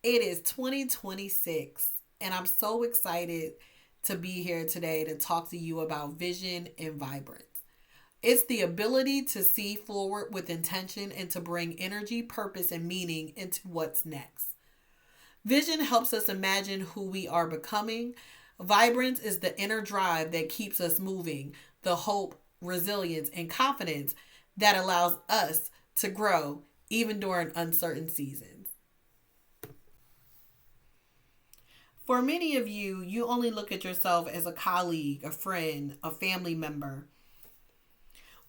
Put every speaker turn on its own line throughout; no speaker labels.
It is 2026, and I'm so excited to be here today to talk to you about vision and vibrance. It's the ability to see forward with intention and to bring energy, purpose, and meaning into what's next. Vision helps us imagine who we are becoming. Vibrance is the inner drive that keeps us moving, the hope, resilience, and confidence that allows us to grow even during uncertain seasons. For many of you, you only look at yourself as a colleague, a friend, a family member,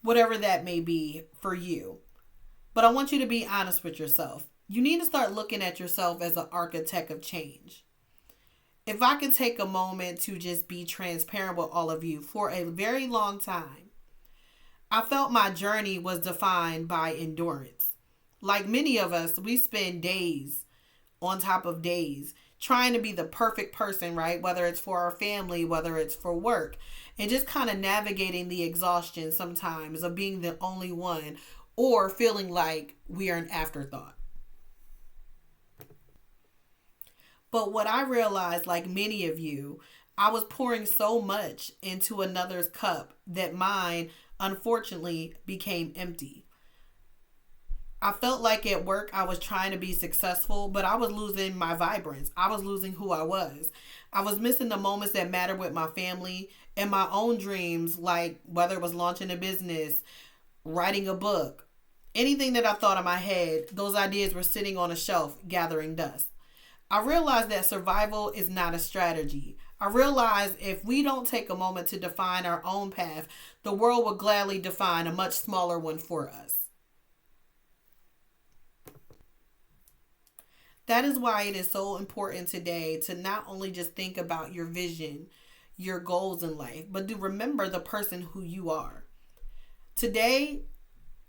whatever that may be for you. But I want you to be honest with yourself. You need to start looking at yourself as an architect of change. If I could take a moment to just be transparent with all of you, for a very long time, I felt my journey was defined by endurance. Like many of us, we spend days on top of days trying to be the perfect person, right? Whether it's for our family, whether it's for work, and just kind of navigating the exhaustion sometimes of being the only one or feeling like we are an afterthought. But what I realized, like many of you, I was pouring so much into another's cup that mine, unfortunately, became empty. I felt like at work I was trying to be successful, but I was losing my vibrance. I was losing who I was. I was missing the moments that mattered with my family and my own dreams, like whether it was launching a business, writing a book, anything that I thought in my head, those ideas were sitting on a shelf gathering dust. I realized that survival is not a strategy. I realized if we don't take a moment to define our own path, the world will gladly define a much smaller one for us. That is why it is so important today to not only just think about your vision, your goals in life, but to remember the person who you are. Today,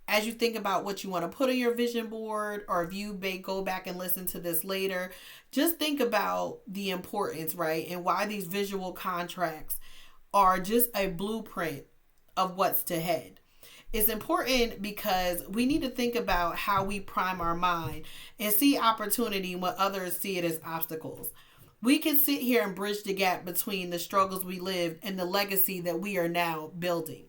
as you think about what you want to put on your vision board, or if you may go back and listen to this later, just think about the importance, right? And why these visual contracts are just a blueprint of what's to head. It's important because we need to think about how we prime our mind and see opportunity when others see it as obstacles. We can sit here and bridge the gap between the struggles we lived and the legacy that we are now building.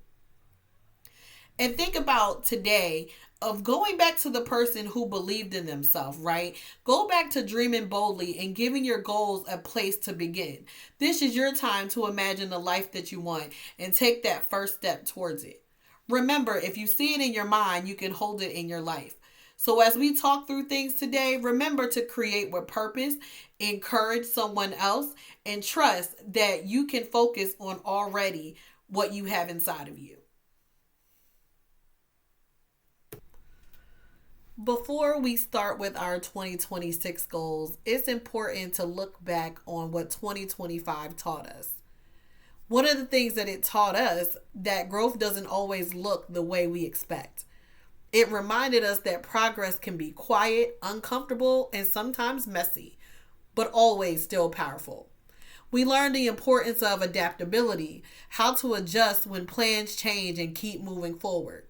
And think about today of going back to the person who believed in themselves, right? Go back to dreaming boldly and giving your goals a place to begin. This is your time to imagine the life that you want and take that first step towards it. Remember, if you see it in your mind, you can hold it in your life. So as we talk through things today, remember to create with purpose, encourage someone else, and trust that you can focus on already what you have inside of you. Before we start with our 2026 goals, it's important to look back on what 2025 taught us. One of the things that it taught us that growth doesn't always look the way we expect. It reminded us that progress can be quiet, uncomfortable, and sometimes messy, but always still powerful. We learned the importance of adaptability, how to adjust when plans change and keep moving forward.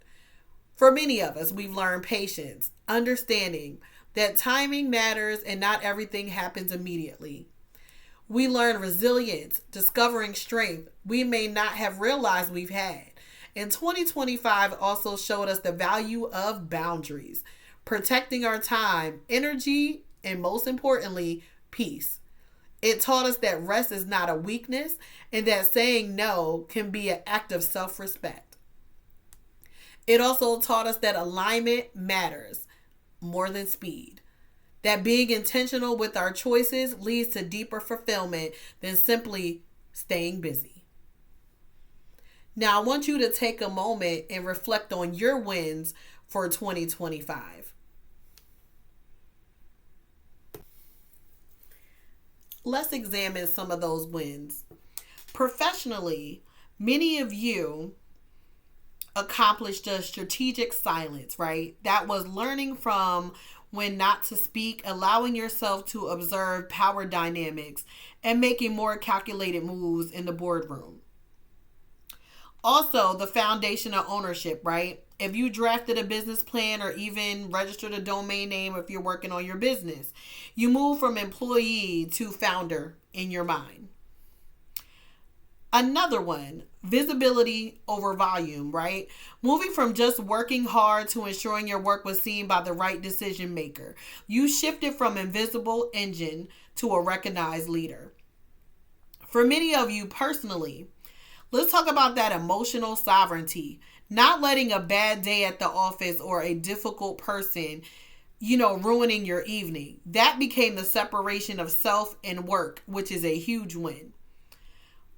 For many of us, we've learned patience, understanding that timing matters and not everything happens immediately. We learn resilience, discovering strength we may not have realized we've had. And 2025 also showed us the value of boundaries, protecting our time, energy, and most importantly, peace. It taught us that rest is not a weakness and that saying no can be an act of self-respect. It also taught us that alignment matters more than speed. That being intentional with our choices leads to deeper fulfillment than simply staying busy. Now, I want you to take a moment and reflect on your wins for 2025. Let's examine some of those wins. Professionally, many of you accomplished a strategic silence, right? That was learning from when not to speak, allowing yourself to observe power dynamics, and making more calculated moves in the boardroom. Also, the foundation of ownership, right? If you drafted a business plan or even registered a domain name if you're working on your business, you move from employee to founder in your mind. Another one, visibility over volume, right? Moving from just working hard to ensuring your work was seen by the right decision maker. You shifted from invisible engine to a recognized leader. For many of you personally, let's talk about that emotional sovereignty. Not letting a bad day at the office or a difficult person, ruining your evening. That became the separation of self and work, which is a huge win.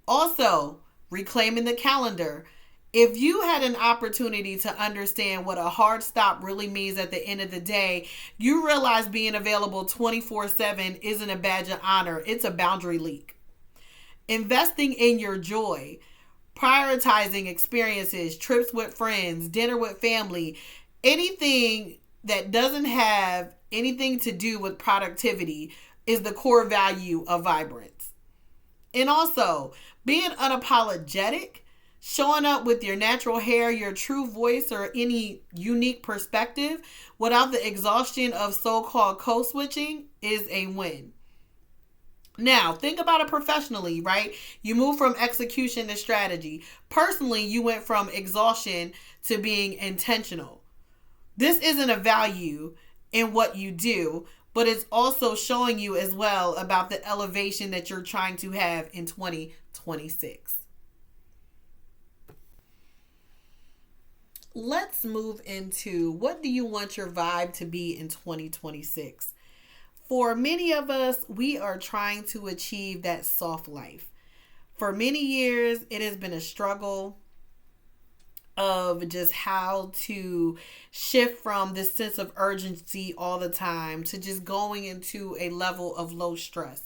Also, reclaiming the calendar. If you had an opportunity to understand what a hard stop really means at the end of the day, you realize being available 24/7 isn't a badge of honor, it's a boundary leak. Investing in your joy, prioritizing experiences, trips with friends, dinner with family, anything that doesn't have anything to do with productivity is the core value of Vibrance. And also, being unapologetic, showing up with your natural hair, your true voice, or any unique perspective without the exhaustion of so-called code switching is a win. Now, think about it professionally, right? You move from execution to strategy. Personally, you went from exhaustion to being intentional. This isn't a value in what you do, but it's also showing you as well about the elevation that you're trying to have in 2026. Let's move into, what do you want your vibe to be in 2026? For many of us, we are trying to achieve that soft life. For many years, it has been a struggle of just how to shift from this sense of urgency all the time to just going into a level of low stress.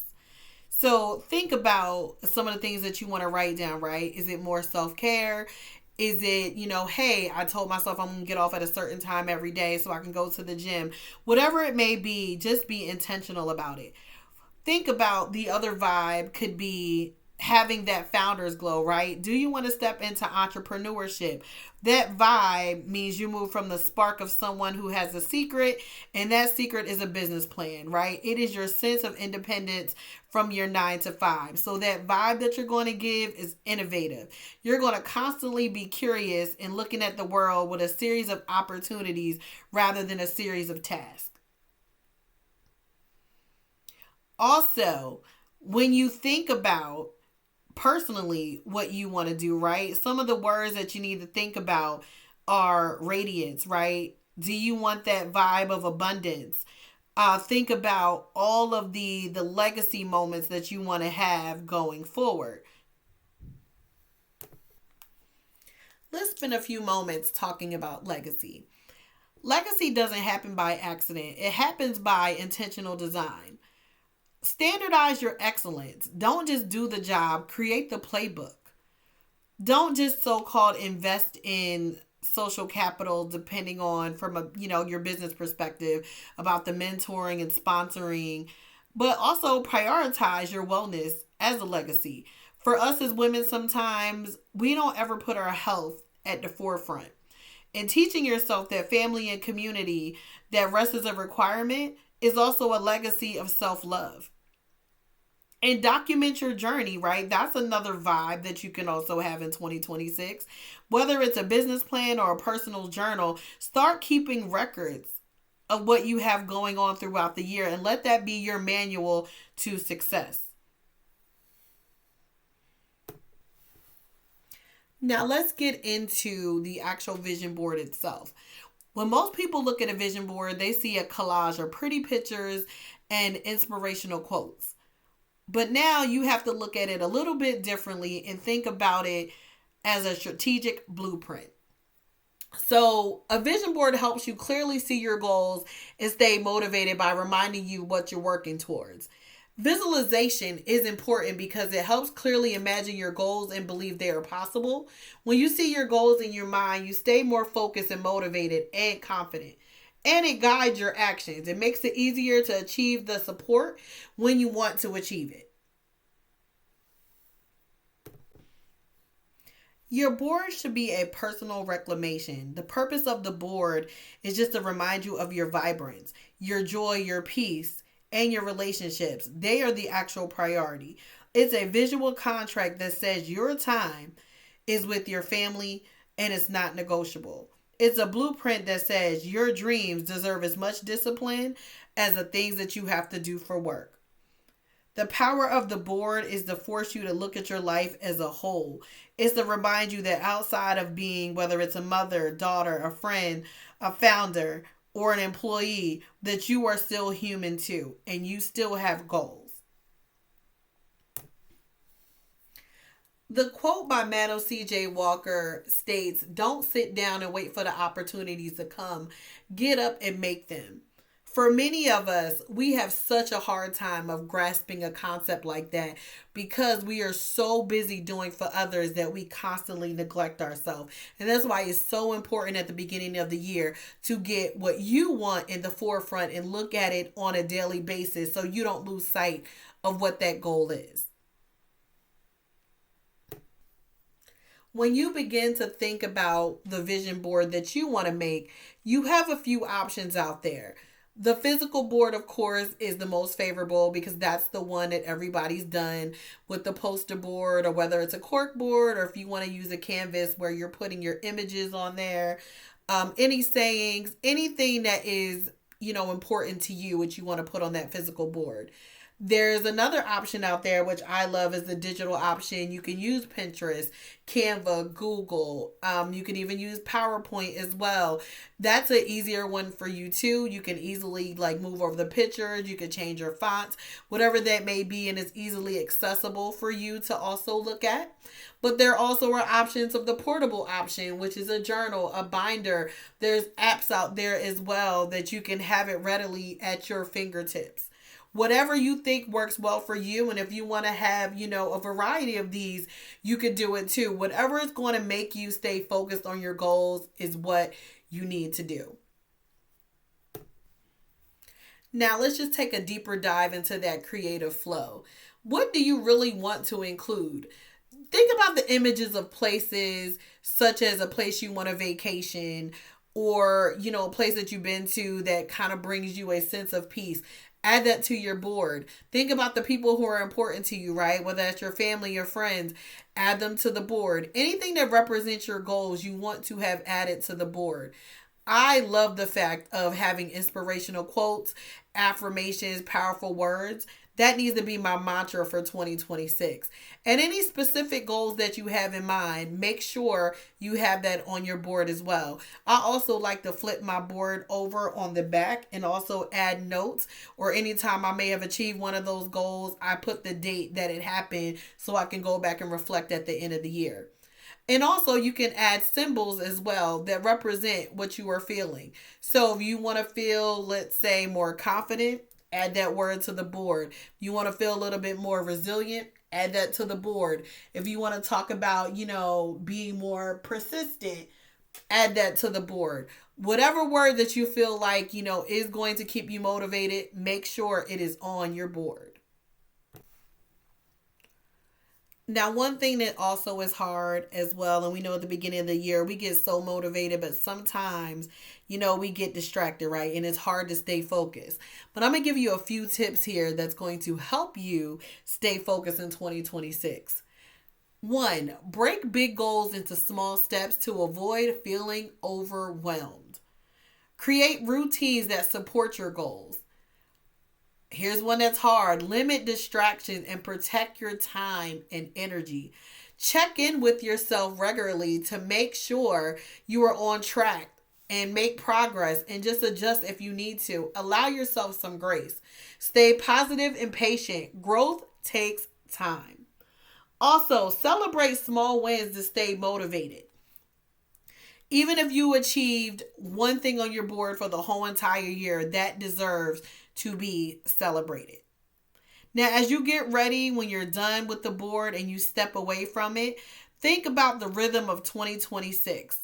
So think about some of the things that you want to write down, right? Is it more self-care? Is it, hey, I told myself I'm going to get off at a certain time every day so I can go to the gym. Whatever it may be, just be intentional about it. Think about the other vibe could be having that founder's glow, right? Do you want to step into entrepreneurship? That vibe means you move from the spark of someone who has a secret, and that secret is a business plan, right? It is your sense of independence from your 9 to 5. So that vibe that you're going to give is innovative. You're going to constantly be curious and looking at the world with a series of opportunities rather than a series of tasks. Also, when you think about personally what you want to do, right? Some of the words that you need to think about are radiance, right? Do you want that vibe of abundance? Think about all of the legacy moments that you want to have going forward. Let's spend a few moments talking about legacy. Legacy doesn't happen by accident. It happens by intentional design. Standardize your excellence. Don't just do the job, create the playbook. Don't just so-called invest in social capital depending on from your business perspective about the mentoring and sponsoring, but also prioritize your wellness as a legacy. For us as women, sometimes we don't ever put our health at the forefront. And teaching yourself that family and community, that rest is a requirement, is also a legacy of self-love. And document your journey, right? That's another vibe that you can also have in 2026. Whether it's a business plan or a personal journal, start keeping records of what you have going on throughout the year and let that be your manual to success. Now let's get into the actual vision board itself. When most people look at a vision board, they see a collage of pretty pictures and inspirational quotes. But now you have to look at it a little bit differently and think about it as a strategic blueprint. So a vision board helps you clearly see your goals and stay motivated by reminding you what you're working towards. Visualization is important because it helps clearly imagine your goals and believe they are possible. When you see your goals in your mind, you stay more focused and motivated and confident. And it guides your actions. It makes it easier to achieve the support when you want to achieve it. Your board should be a personal reclamation. The purpose of the board is just to remind you of your vibrance, your joy, your peace, and your relationships. They are the actual priority. It's a visual contract that says your time is with your family and it's not negotiable. It's a blueprint that says your dreams deserve as much discipline as the things that you have to do for work. The power of the board is to force you to look at your life as a whole. It's to remind you that outside of being, whether it's a mother, daughter, a friend, a founder, or an employee, that you are still human too, and you still have goals. The quote by Mano C.J. Walker states, "Don't sit down and wait for the opportunities to come. Get up and make them." For many of us, we have such a hard time of grasping a concept like that because we are so busy doing for others that we constantly neglect ourselves. And that's why it's so important at the beginning of the year to get what you want in the forefront and look at it on a daily basis so you don't lose sight of what that goal is. When you begin to think about the vision board that you want to make, you have a few options out there. The physical board, of course, is the most favorable because that's the one that everybody's done with the poster board, or whether it's a cork board, or if you want to use a canvas where you're putting your images on there, any sayings, anything that is, important to you, which you want to put on that physical board. There's another option out there, which I love, is the digital option. You can use Pinterest, Canva, Google. You can even use PowerPoint as well. That's an easier one for you too. You can easily move over the pictures. You can change your fonts, whatever that may be, and it's easily accessible for you to also look at. But there also are options of the portable option, which is a journal, a binder. There's apps out there as well that you can have it readily at your fingertips. Whatever you think works well for you, and if you want to have, a variety of these, you could do it too. Whatever is going to make you stay focused on your goals is what you need to do. Now, let's just take a deeper dive into that creative flow. What do you really want to include? Think about the images of places, such as a place you want to vacation, or, a place that you've been to that kind of brings you a sense of peace. Add that to your board. Think about the people who are important to you, right? Whether that's your family, your friends, add them to the board. Anything that represents your goals, you want to have added to the board. I love the fact of having inspirational quotes, affirmations, powerful words. That needs to be my mantra for 2026. And any specific goals that you have in mind, make sure you have that on your board as well. I also like to flip my board over on the back and also add notes, or anytime I may have achieved one of those goals, I put the date that it happened so I can go back and reflect at the end of the year. And also you can add symbols as well that represent what you are feeling. So if you want to feel, let's say, more confident, add that word to the board. If you want to feel a little bit more resilient, add that to the board. If you want to talk about, being more persistent, add that to the board. Whatever word that you feel like, is going to keep you motivated, make sure it is on your board. Now, one thing that also is hard as well, and we know at the beginning of the year, we get so motivated, but sometimes, we get distracted, right? And it's hard to stay focused. But I'm going to give you a few tips here that's going to help you stay focused in 2026. 1, break big goals into small steps to avoid feeling overwhelmed. Create routines that support your goals. Here's one that's hard. Limit distractions and protect your time and energy. Check in with yourself regularly to make sure you are on track and make progress, and just adjust if you need to. Allow yourself some grace. Stay positive and patient. Growth takes time. Also, celebrate small wins to stay motivated. Even if you achieved one thing on your board for the whole entire year, that deserves to be celebrated. Now, as you get ready, when you're done with the board and you step away from it, think about the rhythm of 2026.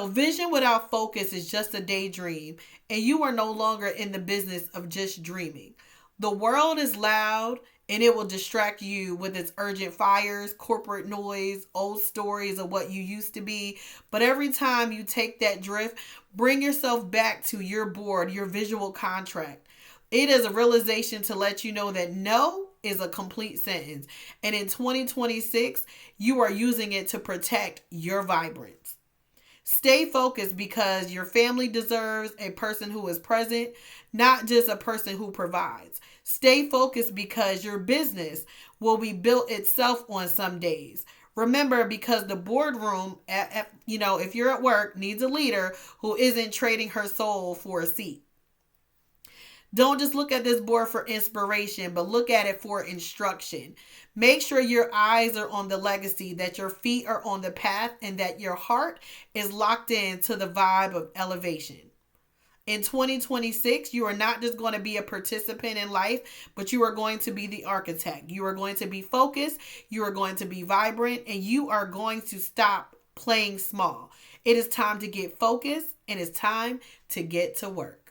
Vision without focus is just a daydream, and you are no longer in the business of just dreaming. The world is loud and it will distract you with its urgent fires, corporate noise, old stories of what you used to be. But every time you take that drift, bring yourself back to your board, your visual contract. It is a realization to let you know that no is a complete sentence. And in 2026, you are using it to protect your vibrance. Stay focused because your family deserves a person who is present, not just a person who provides. Stay focused because your business will be built itself on some days. Remember, because the boardroom, if you're at work, needs a leader who isn't trading her soul for a seat. Don't just look at this board for inspiration, but look at it for instruction. Make sure your eyes are on the legacy, that your feet are on the path, and that your heart is locked in to the vibe of elevation. In 2026, you are not just going to be a participant in life, but you are going to be the architect. You are going to be focused, you are going to be vibrant, and you are going to stop playing small. It is time to get focused, and it's time to get to work.